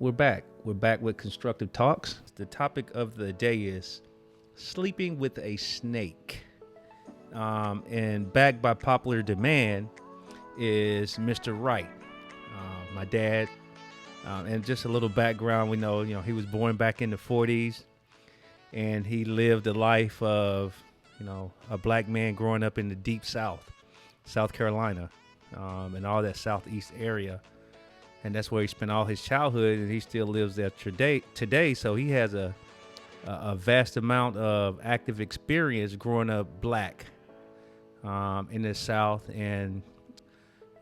We're back. We're back with Constructive Talks. The topic of the day is sleeping with a snake. And backed by popular demand is Mr. Wright, my dad. And just a little background, we know, he was born back in the 40s and he lived a life of, a black man growing up in the deep South, South Carolina, and all that Southeast area. And that's where he spent all his childhood, and he still lives there today. So he has a vast amount of active experience growing up black in the South. And,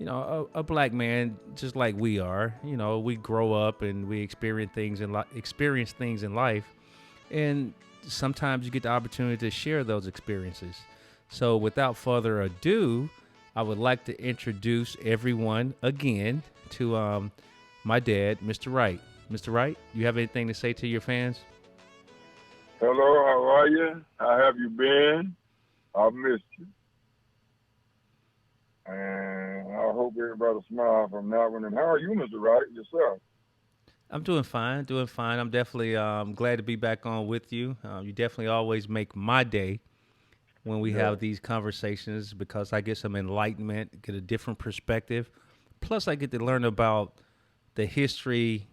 a black man just like we are, we grow up and we experience things in life. And sometimes you get the opportunity to share those experiences. So without further ado, I would like to introduce everyone again to my dad, Mr. Wright. Mr. Wright, you have anything to say to your fans? Hello, how are you? How have you been? I've missed you. And I hope everybody smile from that one. And how are you, Mr. Wright, yourself? I'm doing fine, I'm definitely glad to be back on with you. You definitely always make my day when we have these conversations because I get some enlightenment, get a different perspective. Plus, I get to learn about the history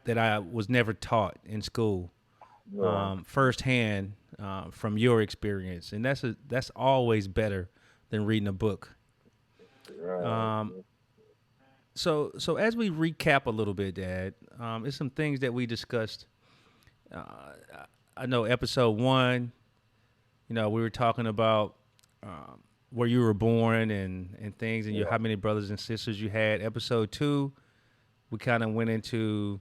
that I was never taught in school firsthand from your experience, and that's always better than reading a book. So as we recap a little bit, Dad, there's some things that we discussed. I know episode 1. We were talking about where you were born and things, and how many brothers and sisters you had. Episode 2, we kind of went into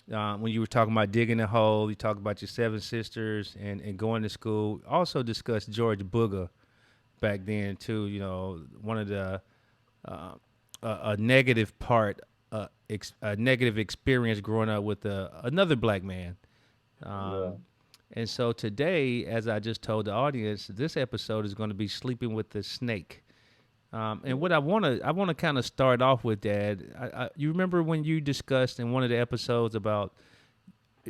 when you were talking about digging a hole. You talked about your 7 sisters and going to school. Also discussed George Booger back then too. One of the a negative part, a negative experience growing up with another black man. And so today, as I just told the audience, this episode is going to be sleeping with the snake. And what I want to kind of start off with, Dad. You remember when you discussed in one of the episodes about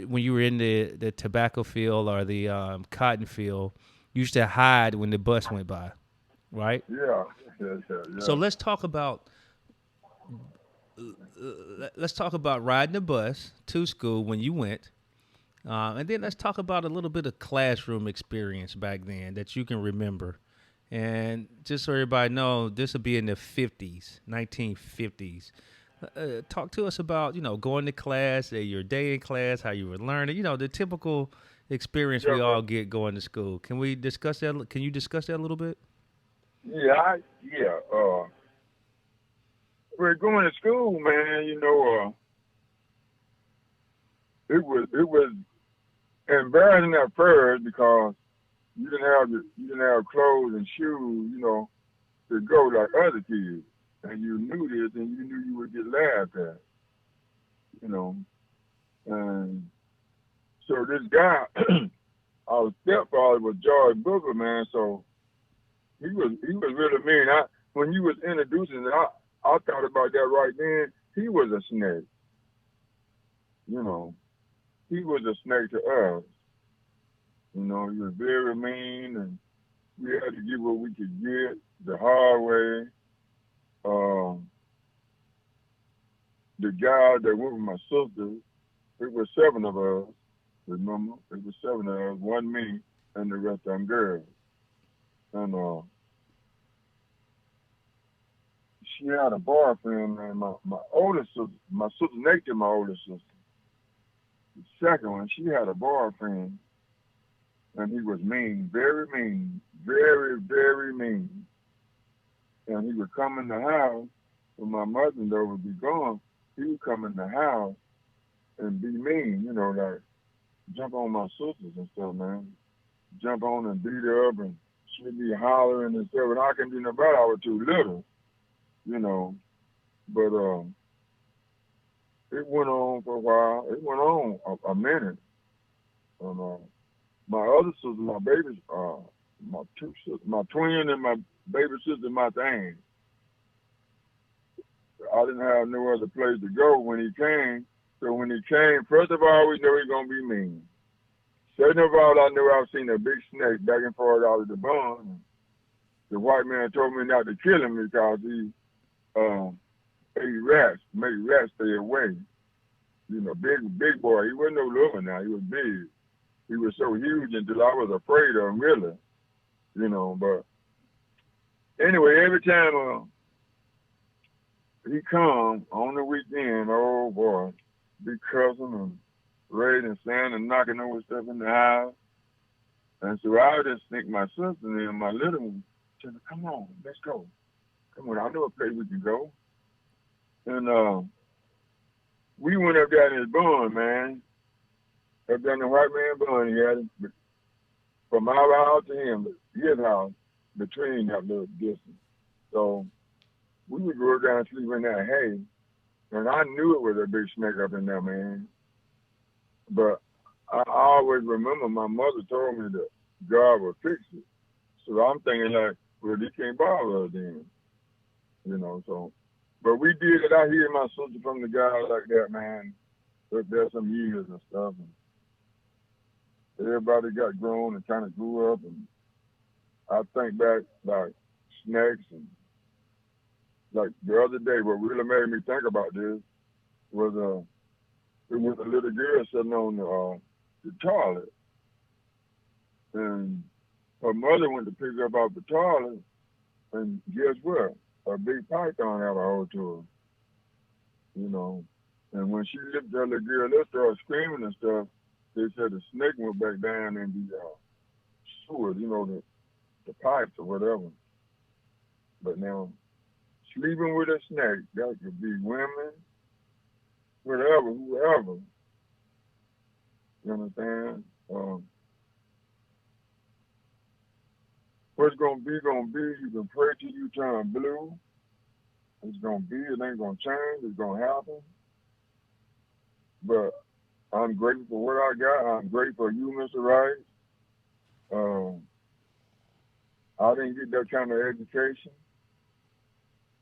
when you were in the tobacco field or the cotton field, you used to hide when the bus went by, right? Yeah. So let's talk about riding the bus to school when you went. And then let's talk about a little bit of classroom experience back then that you can remember. And just so everybody knows, this will be in the 50s, 1950s. Talk to us about, going to class, your day in class, how you were learning, the typical experience we all get going to school. Can we discuss that? Can you discuss that a little bit? Yeah. We're going to school, man. It was embarrassing at first because you didn't have clothes and shoes, to go like other kids, and you knew this, and you knew you would get laughed at, and so this guy, our stepfather was George Booker, man. So he was really mean. When you was introducing it, I thought about that right then. He was a snake, He was a snake to us. He was very mean, and we had to get what we could get the hard way. The guy that went with my sister, it was 7 of us, remember? It was 7 of us, one me, and the rest of them girls. And she had a boyfriend, and my older sister, my sister next to my older sister, the second one, she had a boyfriend, and he was mean, very mean, very, very mean. And he would come in the house when my mother-in-law would be gone. He would come in the house and be mean, like jump on my sisters and stuff, man. Jump on and beat her up, and she'd be hollering and stuff. And I couldn't do nothing about it. I was too little, But it went on for a while. It went on a minute. And my other sister, my baby, my 2 sisters, my twin and my baby sister, my thing. I didn't have no other place to go when he came. So when he came, first of all, we know he's gonna be mean. Second of all, I knew I've seen a big snake back and forth out of the barn. The white man told me not to kill him because he ate rats, made rats stay away. You know, big boy. He wasn't no little now. He was big. He was so huge until I was afraid of him, really. You know, but anyway, every time he come on the weekend, oh boy, be cussing and raising sand and knocking over stuff in the house. And so I would just think my sister and my little one said, come on, let's go. Come on, I know a place we can go. And we went up there in his barn, man. Up there in the white man barn, he had it from our house to him, his house, between that little distance. So we would go down and sleep in that hay, and I knew it was a big snake up in there, man. But I always remember my mother told me that God would fix it. So I'm thinking like, well, he can't bother us then, you know. So, but we did it. I hear my sister from the guy like that, man. There's some years and stuff, and everybody got grown and kind of grew up. And I think back like snakes and like the other day, what really made me think about this was it was a little girl sitting on the toilet, and her mother went to pick her up off the toilet, and guess what? A big python had a hold to her, you know. And when she lifted her little girl, they started screaming and stuff. They said the snake went back down in the sewers, you know, the pipes or whatever. But now, sleeping with a snake, that could be women, whatever, whoever. You understand? What's gonna be, you can pray till you turn blue. It's gonna be, it ain't gonna change, it's gonna happen. But I'm grateful for what I got. I'm grateful for you, Mr. Rice. I didn't get that kind of education,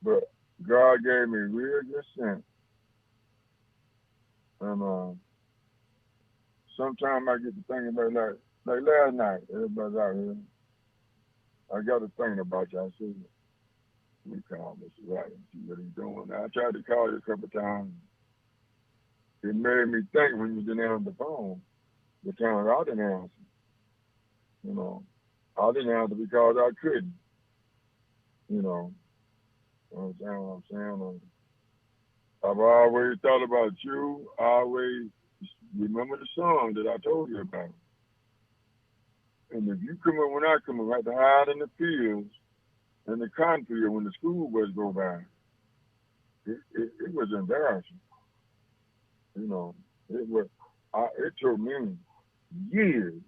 but God gave me real good sense. And sometimes I get to thinking about like last night, everybody's out here. I got to thinking about you. I said, let me call Mr. Rice and see what he's doing. I tried to call you a couple of times. It made me think when you didn't answer the phone. The times I didn't answer. You know, I didn't answer because I couldn't. You know what I'm saying? I've always thought about you. I always remember the song that I told you about. And if you come up when I come up, I have to hide in the fields, in the cornfield when the school bus go by. It was embarrassing. You know, it took me years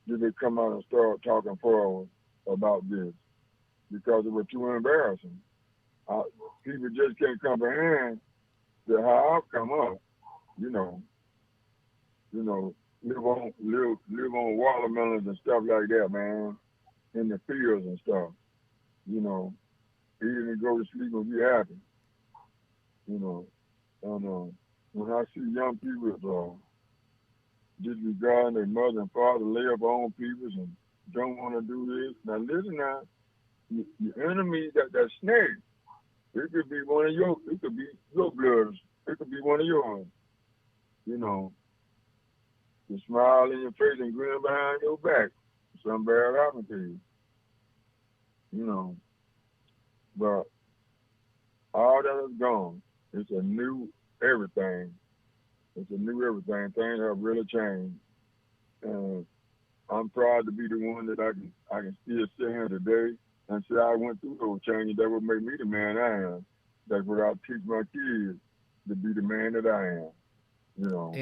till they come out and start talking forward about this because it was too embarrassing. People just can't comprehend that how I've come up, you know, live on watermelons and stuff like that, man, in the fields and stuff, you know, even go to sleep and be happy, you know, and when I see young people disregarding their mother and father, lay up on people and don't want to do this. Now listen now, your enemy, that snake, it could be one of your, it could be your bloods, it could be one of yours, you know. You smile in your face and grin behind your back. Something bad happened to you, you know. But all that is gone. It's a new everything. It's a new everything. Things have really changed. And I'm proud to be the one that I can still sit here today and say I went through those changes. That would make me the man I am. That's what I teach my kids, to be the man that I am. You know.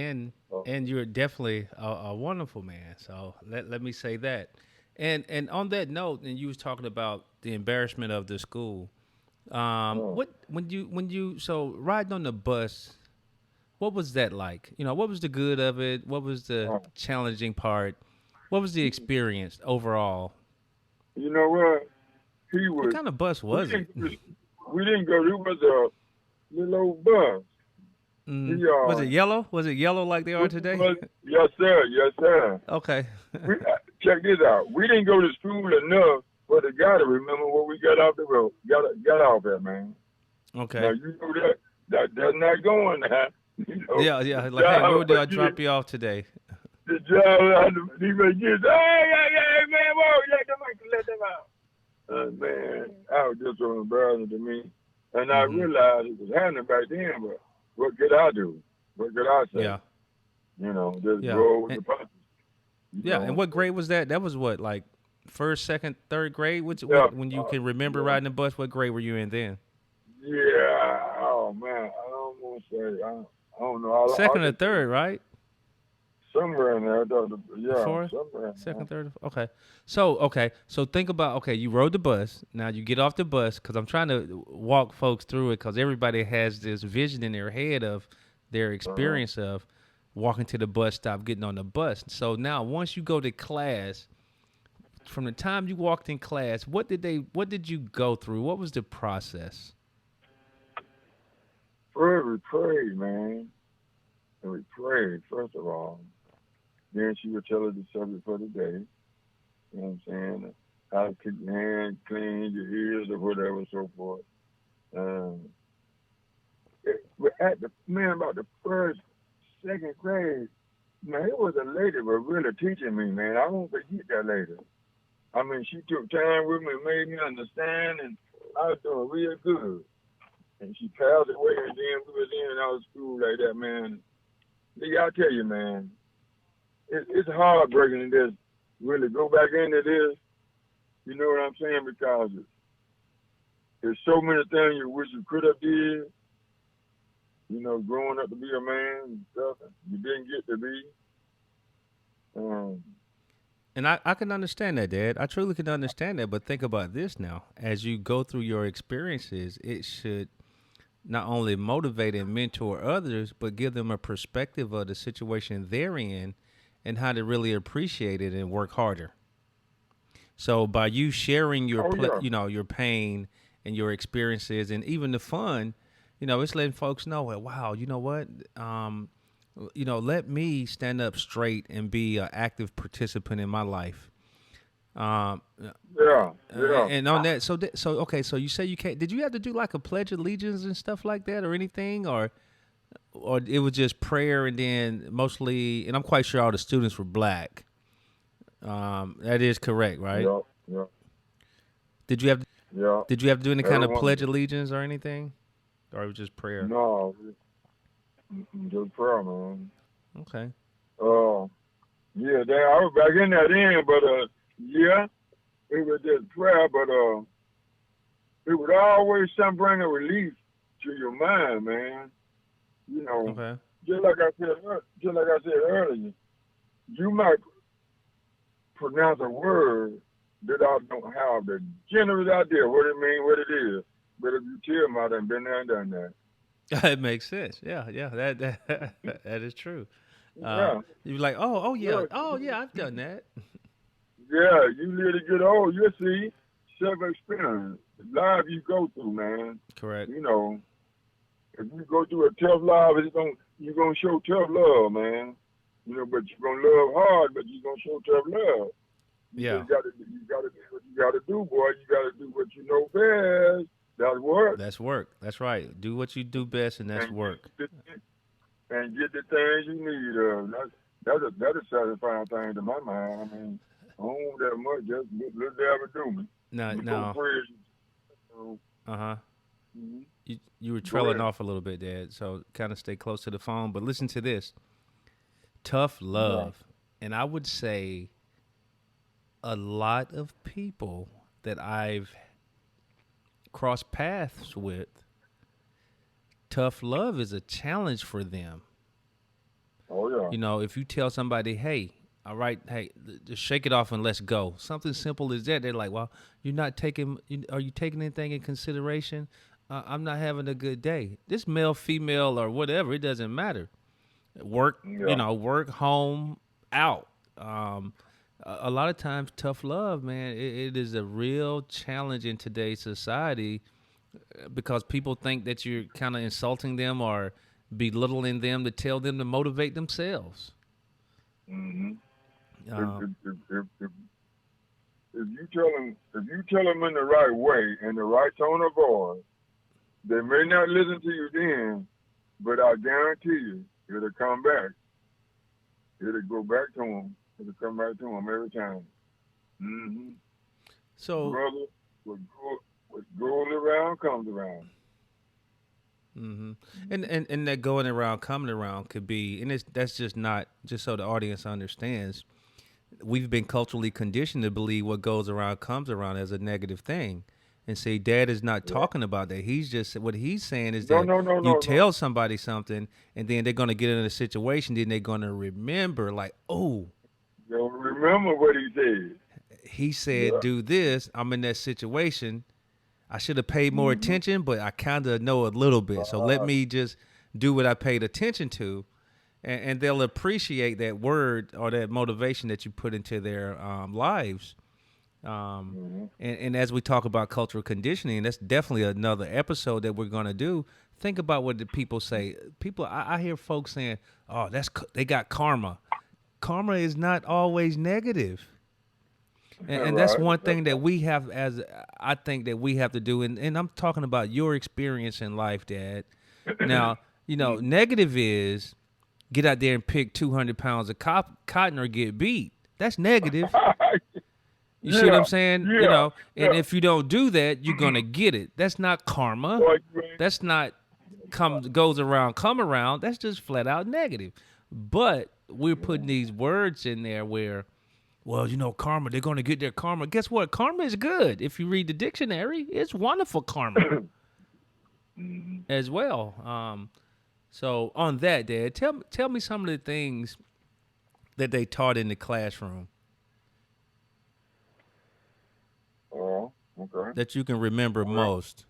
And you're definitely a wonderful man. So let me say that. And on that note, and you was talking about the embarrassment of the school. What when you so riding on the bus, what was that like? You know, what was the good of it? What was the challenging part? What was the experience overall? You know what? What kind of bus was it? We didn't go. It was a little old bus. Was it yellow? Was it yellow like they are today? Yes, sir. Yes, sir. Okay. Check this out. We didn't go to school enough for the guy to remember where we got off the road. Got off at, man. Okay. Now you know that's not going now. You know, Yeah. Like, hey, where did I drop you off today? The job, he was just, hey, man, whoa, let them out. Man, I was just so embarrassing to me. And I realized it was happening back then, but what could I do? What could I say? Yeah. You know, just roll with the punches. Yeah, and what grade was that? That was what, like first, second, third grade? When you can remember riding the bus, what grade were you in then? Yeah, oh man, I don't want to say, I don't know. Second or third, right? Somewhere in there, Fourth? somewhere in there. Second, third. Okay. So think about, you rode the bus. Now you get off the bus, because I'm trying to walk folks through it, because everybody has this vision in their head of their experience of walking to the bus stop, getting on the bus. So now once you go to class, from the time you walked in class, what did you go through? What was the process? First we prayed, man. And we prayed, first of all. Then she would tell us the subject for the day. You know what I'm saying? How to keep your hands clean, your ears, or whatever, and so forth. About the first, second grade, man, it was a lady was really teaching me, man. I won't forget that lady. I mean, she took time with me and made me understand, and I was doing real good. And she passed away, and then we was in and out of school like that, man. Nigga, I tell you, man, it's heartbreaking to just really go back into this. You know what I'm saying? Because there's so many things you wish you could have did. You know, growing up to be a man and stuff, and you didn't get to be. And I can understand that, Dad. I truly can understand that. But think about this now. As you go through your experiences, it should not only motivate and mentor others, but give them a perspective of the situation they're in and how to really appreciate it and work harder. So by you sharing your your pain and your experiences and even the fun, it's letting folks know, wow, you know what? Let me stand up straight and be an active participant in my life. Yeah. And on that, so you say you can't. Did you have to do like a pledge of allegiance and stuff like that, or anything, or it was just prayer and then mostly? And I'm quite sure all the students were black. That is correct, right? Yeah. Did you have? Yeah. Did you have to do any kind of pledge of allegiance or anything, or it was just prayer? No, just prayer, man. Okay. Yeah, I was back in that end, but yeah, it was just prayer, but it would always bring a relief to your mind, man. You know, okay. just like I said earlier, you might pronounce a word that I don't have the generous idea what it means, what it is. But if you tell me, I done been there and done that. It makes sense. Yeah, that is true. Yeah. You're like, oh yeah, I've done that. Yeah, you live to get old, you see self-experience, the life you go through, man. Correct. You know, if you go through a tough life, you're gonna show tough love, man. You know, but you're gonna love hard, but you're gonna show tough love. Yeah. You gotta do what you gotta do, boy. You gotta do what you know best. That's work. That's work. That's right. Do what you do best, and that's work. And get the things you need. That's a satisfying thing to my mind. I mean, I don't want that much. Just let the ever do me. No. You were trailing off a little bit, Dad. So kind of stay close to the phone. But listen to this. Tough love, and I would say a lot of people that I've crossed paths with, tough love is a challenge for them. Oh, yeah. You know, if you tell somebody, hey, all right, hey, just shake it off and let's go. Something simple as that. They're like, well, are you taking anything in consideration? I'm not having a good day. This male, female, or whatever, it doesn't matter. Work, work, home, out. A lot of times, tough love, man, it is a real challenge in today's society because people think that you're kind of insulting them or belittling them to tell them to motivate themselves. Mm-hmm. Um, If you tell them in the right way, in the right tone of voice, they may not listen to you then, but I guarantee you, it'll come back. It'll go back to them. It'll come back to them every time. Mm-hmm. so, Brother, what goes around comes around. hmm and that going around, coming around could be, and that's just not just so the audience understands. We've been culturally conditioned to believe what goes around comes around as a negative thing. And see, Dad is not Yeah. talking about that. He's just what he's saying is No, that no, no, you no, no. tell somebody something, and then they're gonna get in a situation, then they're gonna remember, like, oh, You'll remember what he said. he said Yeah. do this. I'm in that situation. I should have paid more Mm-hmm. attention, but I kind of know a little bit. So let Uh, me just do what I paid attention to, and they'll appreciate that word or that motivation that you put into their lives. Um, mm-hmm. and as we talk about cultural conditioning, that's definitely another episode that we're going to do. Think about what the people say. People, I hear folks saying, "Oh, they got karma." Karma is not always negative, and that's Right. one That's thing that we have as I think that we have to do. And I'm talking about your experience in life, Dad. right. Now, negative is get out there and pick 200 pounds of cotton or get beat. That's negative. You see what I'm Yeah, saying? yeah, And yeah. if you don't do that, you're gonna get it. That's not karma. Boy, you ain't That's not goes around, come around. That's just flat out negative. But we're putting these words in there where, well, karma, they're gonna get their karma. Guess what? Karma is good. If you read the dictionary, it's wonderful karma Mhm. as well. So on that, Dad, tell me some of the things that they taught in the classroom Oh, okay. that you can remember Well, most.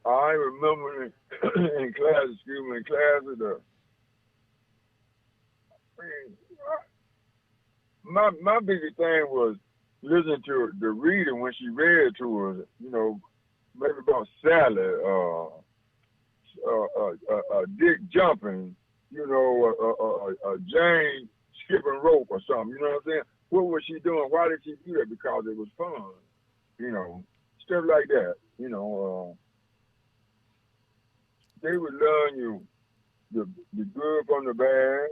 I remember in class, excuse me, in class with my biggest thing was listening to the reading when she read to us, maybe about Sally, Dick jumping, Jane skipping rope or something, you know what I'm saying? What was she doing? Why did she do that? Because it was fun, stuff like that, they would learn you the good from the bad,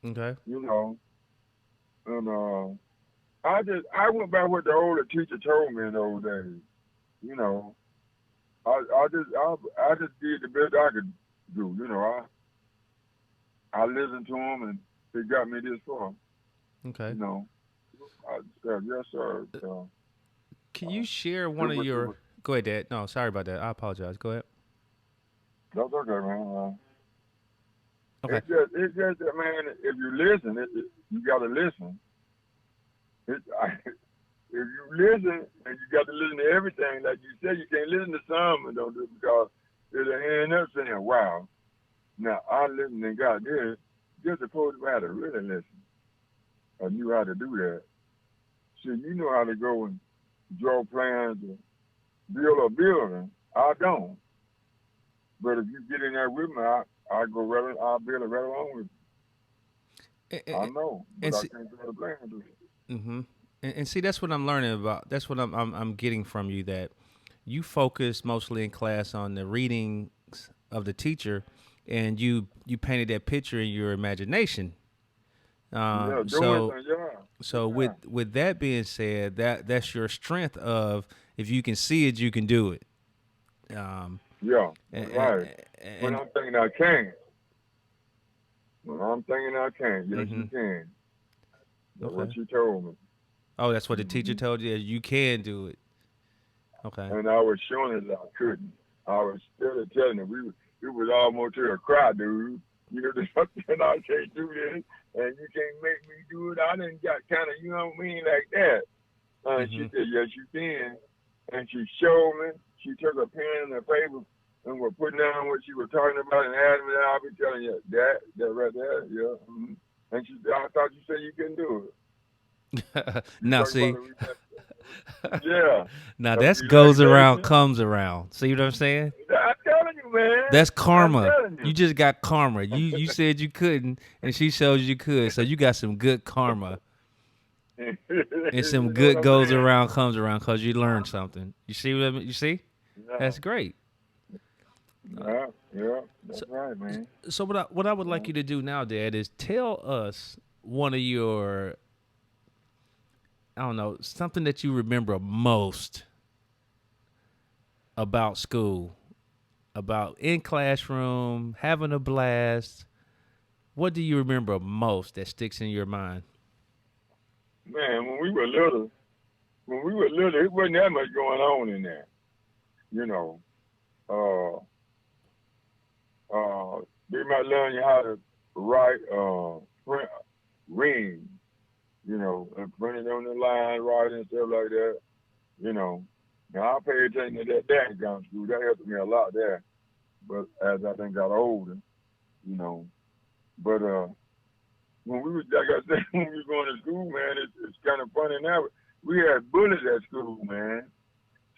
Okay. you know, and I went by what the older teacher told me in those days, you know. I just did the best I could do, I listened to them and they got me this far, Okay. you know. I said, yes, sir. Can you share It one of was, it your? was, Go ahead, Dad. No, sorry about that. I apologize. Go ahead. that's okay, man. Okay. It's just that, man, if you listen, you got to listen. If you listen, and you got to listen to everything, like you said, you can't listen to some and don't do it because it'll end up saying, wow, now I listened and got this. You're supposed to have to really listen. I knew how to do that. See, you know how to go and draw plans and build a building. I don't. But if you get in there with me, I go right, I'll build it right along with And, you. I and, know, but and I see, can't draw the plan to it. mm-hmm. And see, that's what I'm learning about. That's what I'm getting from you. That you focus mostly in class on the readings of the teacher, and you painted that picture in your imagination. Yeah, doing So things, yeah. so Yeah. with that being said, that's your strength of if you can see it, you can do it. Um, Yeah, and, right. When and I'm thinking I can't. When I'm thinking I can't, yes, mm-hmm. you can. That's what Okay. she told me. Oh, that's what the teacher Hmm. told you. You can do it. Okay. And I was showing it that I couldn't. I was still telling her we was almost to a cry, dude. You know, and I can't do this, and you can't make me do it. I didn't got kind of, you know what I mean, like that. And she Mm-hmm. said, yes, you can. And she showed me. She took a pen and a paper and was putting down what she was talking about and adding it. I'll be telling you that right there, yeah. Mm-hmm. And she said, I thought you said you couldn't do it. You Now talking about see, the yeah, now the that goes around, relaxation. comes around. See what I'm saying? I'm telling you, man. That's I'm karma. telling You just got karma. You said you couldn't, and she showed you could. So you got some good karma. you. And You some know what good I'm goes saying? around, comes around, because you learned something. You see what I mean? You see? Yeah, That's great. yeah. That's So, right, man. so what I would Yeah. like you to do now, Dad, is tell us one of your, I don't know, something that you remember most about school, about in classroom, having a blast. What do you remember most that sticks in your mind? Man, when we were little, it wasn't that much going on in there. You know, uh, they might learn you how to write, print rings, and print it on the line, write and stuff like that. You know, now I paid attention to that in ground school. That helped me a lot there. But as I think got older, you know, but when we was, like I said, when we was going to school, man, it's kind of funny now. We had bullets at school, man.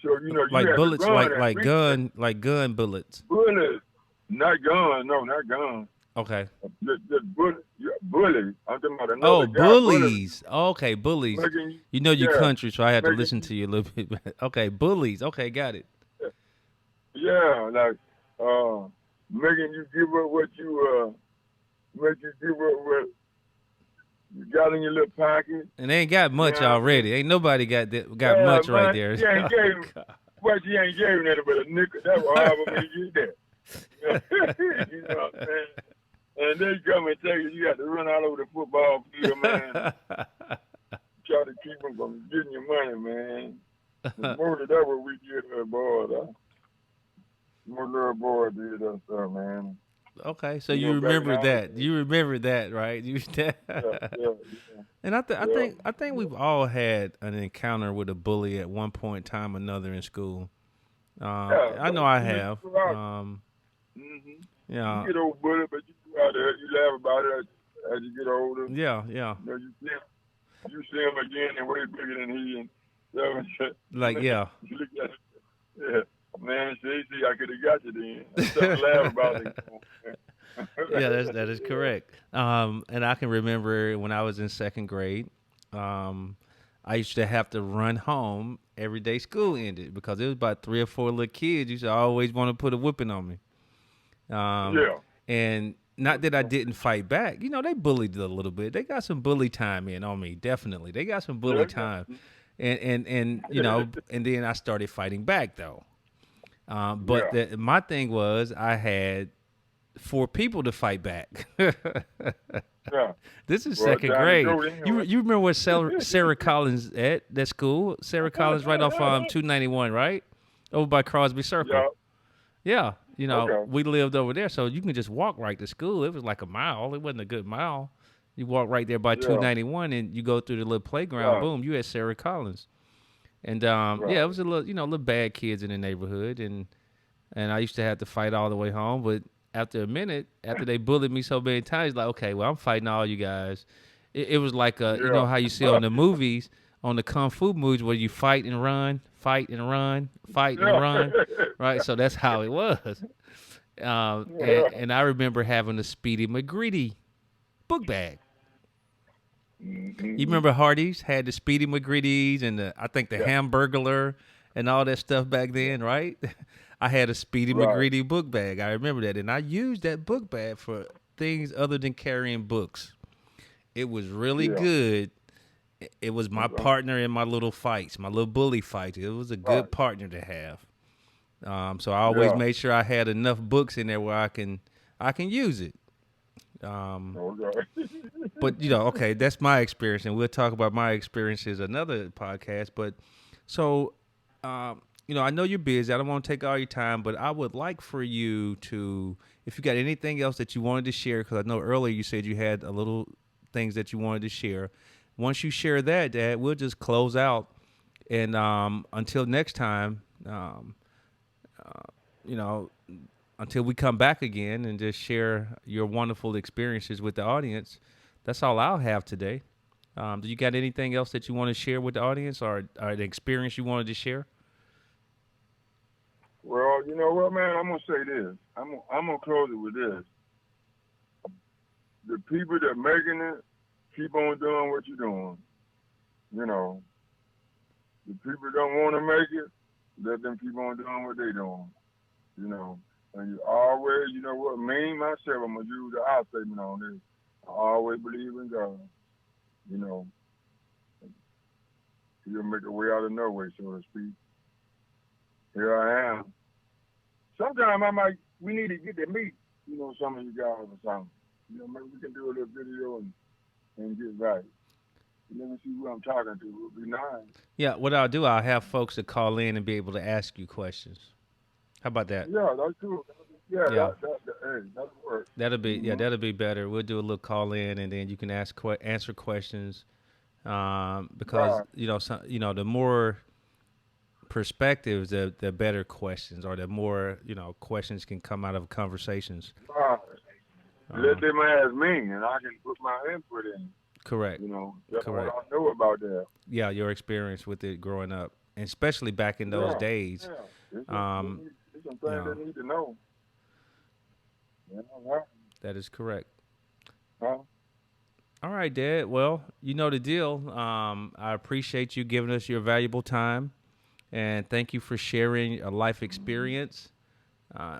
So you Like had to bullets, run and like reach that gun bullets. bullet, not gun, no, not gun. Okay. Just bullet, yeah, bully. I'm talking about Oh, another guy, bullet, bullies. Okay, bullies. making you, You know you yeah, country, so I had to making listen you, to you a little bit. Okay, bullies. Okay, got it. yeah, like making you give up what make you give up what you got in your little pocket. And they ain't got You know much what I mean? already. Ain't nobody got Yeah, much right man, there. you ain't Oh, gave, God. what you ain't gave nothing but a nickel. That was horrible when you get that. You know what I'm saying? And they come and tell you got to run all over the football field, man. Try to keep them from getting your money, man. And mostly that's what we did to the boys. Most little boys did that stuff, man. Okay, so You know, you back in remember our that. days. You remember that, right? Yeah, And yeah, I think yeah. we've all had an encounter with a bully at one point in time or another in school. Yeah, I but know I you have. go out. You Yeah, get old bullet, but you go out there, you laugh about it as you get older. yeah. You see him again and way bigger than he and Like, yeah. you look at it, yeah. Man, see, I could have got you then. That's something to laugh about it. Yeah, that is correct. And I can remember when I was in second grade, I used to have to run home every day school ended because it was about 3 or 4 little kids. Used to always want to put a whipping on me. Um, Yeah. and not that I didn't fight back. You know, they bullied a little bit. They got some bully time in on me. Definitely, they got some bully time. And and then I started fighting back though. But Yeah. my thing was I had 4 people to fight back. Yeah. This is Well, second time to grade. go anyway. You remember where Sarah Collins at that school? Sarah Collins right off 291, right? Over by Crosby Circle. Yeah. Yeah, Okay. we lived over there, so you can just walk right to school. It was like a mile. It wasn't a good mile. You walk right there by Yeah. 291, and you go through the little playground. Right. Boom, you at Sarah Collins. And yeah, it Right. was a little, little bad kids in the neighborhood, and I used to have to fight all the way home. But after a minute, after they bullied me so many times, like, okay, well, I'm fighting all you guys. It was like you know how you see Yeah. on the movies, on the kung fu movies, where you fight and run, fight and run, fight and Yeah. run, right? So that's how it was. Yeah. And I remember having a Speedy McGreedy book bag. You Mm-hmm. remember Hardee's had the Speedy McGreedy's and I think the Yeah. Hamburglar and all that stuff back then, right? I had a Speedy Right. McGreedy book bag. I remember that, and I used that book bag for things other than carrying books. It was really Yeah. good. It was my Okay. partner in my little fights, my little bully fights. It was a Right. good partner to have. So I always Yeah. made sure I had enough books in there where I can use it. Okay. But okay, that's my experience, and we'll talk about my experiences another podcast. But so, I know you're busy. I don't want to take all your time, but I would like for you to, if you got anything else that you wanted to share, because I know earlier you said you had a little things that you wanted to share. Once you share that, Dad, we'll just close out. And until next time, you know, until we come back again and just share your wonderful experiences with the audience, that's all I'll have today. Do you got anything else that you want to share with the audience or an experience you wanted to share? Well, you know what, man? I'm gonna say this. I'm gonna close it with this. The people that making it, keep on doing what you're doing. You know, the people that don't want to make it, let them keep on doing what they're doing. You know, and you always, you know what, me, myself, I'm going to use the I statement on this. I always believe in God. You know, he'll make a way out of no way, so to speak. Here I am. Sometimes we need to get to meet, you know, some of you guys or something. You know, maybe we can do a little video and get right. Let me see who I'm talking to. It would be nice. Yeah, what I'll do, I'll have folks to call in and be able to ask you questions. How about that? Yeah, that's cool. Yeah, Yeah. that'll work. That'll be better. We'll do a little call in, and then you can answer questions. Because Right. the more perspectives, the better questions, or the more questions can come out of conversations. Right. Let them ask me, and I can put my input in. Correct. You know, that's Correct. what I know about that. Yeah, your experience with it growing up, and especially back in those days. Yeah. It's some things they need to know. Yeah, right. That is correct. Huh? All right, Dad. Well, you know the deal. I appreciate you giving us your valuable time, and thank you for sharing a life experience.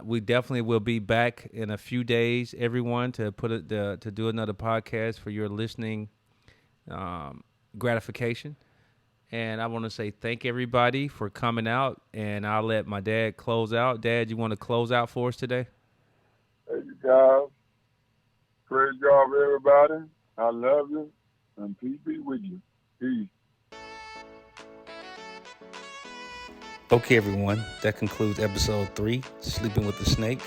We definitely will be back in a few days, everyone, to do another podcast for your listening gratification. And I want to say thank everybody for coming out, and I'll let my dad close out. Dad, you want to close out for us today? Hey, you guys. Praise God for everybody. I love you, and peace be with you. Peace. Okay, everyone, that concludes episode 3, Sleeping with the Snake.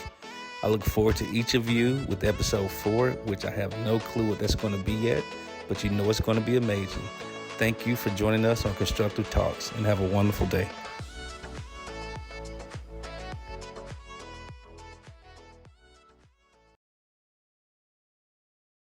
I look forward to each of you with episode 4, which I have no clue what that's going to be yet, but you know it's going to be amazing. Thank you for joining us on Constructive Talks, and have a wonderful day.